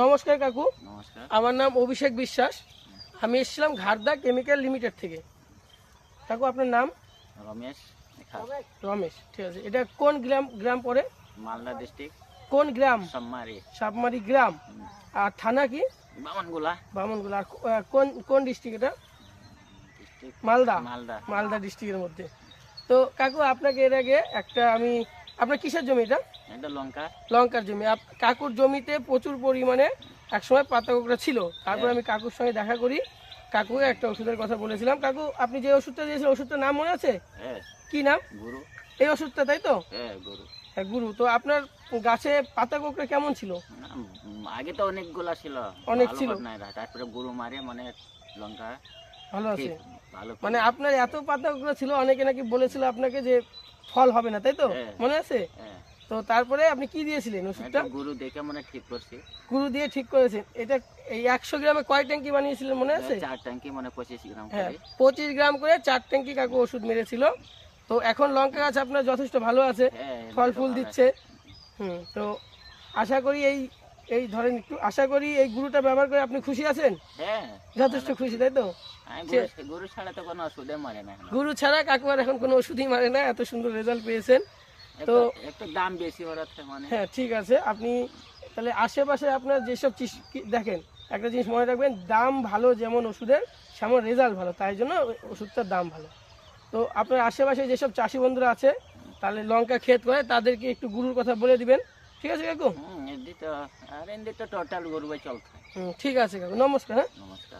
নমস্কার কাকু, নমস্কার। আমার নাম অভিষেক বিশ্বাস। আমি এসেছিলাম ঘাড়দা কেমিক্যাল লিমিটেড থেকে। কাকু আপনার নাম? রমেশ খাস, রমেশ, ঠিক আছে। এটা কোন গ্রাম গ্রাম পড়ে? মালদা ডিস্ট্রিক্ট, কোন গ্রাম? সম্মারি সাপমারি গ্রাম। আর থানা কি? বামনগুলা বামনগোলা। আর কোন কোন ডিস্ট্রিক্ট এটা? ডিস্ট্রিক্ট, মালদা। মালদা। মালদা ডিস্ট্রিক্টের মধ্যে। তো কাকু আপনাকে এর আগে আপনার কিসের জমি এটা? এটা লঙ্কা। লঙ্কার জমি। কাকুর জমিতে প্রচুর পরিমাণে একসময় পাতা কোঁকড়া ছিল। তারপর হ্যাঁ। আমি কাকুর সঙ্গে দেখা করি, কাকু একটা ওষুধের কথা বলেছিলাম। কাকু আপনি যে ওষুধটা দিয়েছিলেন ওষুধটার নাম মনে আছে? হ্যাঁ, কি নাম? গুরু। এই ওষুধটা, তাই তো? হ্যাঁ, গুরু। হ্যাঁ, গুরু। তো আপনার গাছে পাতা কোঁকড়া কেমন ছিল? না, আগে তো অনেকগুলা ছিল, অনেক ভালো ছিল। হতো না এরা। তারপরে গুরু মারে মানে লঙ্কা ভালো আছে। ঠিক ভালো মানে আপনার এত পাতা কোঁকড়া ছিল, অনেকে নাকি বলেছিল আপনাকে যে ফল হবে না, তাই তো? হ্যাঁ। মনে আছে? হ্যাঁ, তো তারপরে আপনি কি দিয়েছিলেন ওষুধটা? এটা গুরু দেখে মানে ঠিক করছি। গুরু দিয়ে ঠিক করেছেন। এটা এই 100 গ্রামে কয় ট্যাঙ্কি বানিয়েছিলেন মনে আছে? 4 ট্যাঙ্কি মানে 25 গ্রাম হ্যাঁ, করে। 25 গ্রাম করে 4 ট্যাঙ্কি কাকু ওষুধ মেরেছিল। তো এখন লঙ্কা গাছ আপনার যথেষ্ট ভালো আছে, হ্যাঁ, ফল এটা ফুল ভালো দিচ্ছে। আছে। তো আশা করি এই এই ধরেন একটু আশা করি এই গুরুটা ব্যবহার করে আপনি খুশি আছেন? হ্যাঁ, যথেষ্ট খুশি, তাই তো? গুরু ছাড়া তো কোনো ওষুধে মারে না এখন। গুরু ছাড়া কাকু আর এখন কোনো ওষুধই মারে না, এত সুন্দর রেজাল্ট পেয়েছেন। তো একটু দাম বেশি ওরাতে মানে। হ্যাঁ, ঠিক আছে। আপনি তাহলে আশেপাশে আপনার যেসব দেখেন, একটা জিনিস মনে রাখবেন, দাম ভালো যেমন ওষুধের, সেমন রেজাল্ট ভালো, তাই জন্য ওষুধটার দাম ভালো। তো আপনার আশেপাশে যেসব চাষি বন্ধুরা আছে, তাহলে লঙ্কা ক্ষেত করে, তাদেরকে একটু গুরুর কথা বলে দিবেন। ঠিক আছে কাকু? এমনি তো টোটাল গরু চলতে হয়। ঠিক আছে কাকু, নমস্কার। হ্যাঁ। নমস্কার।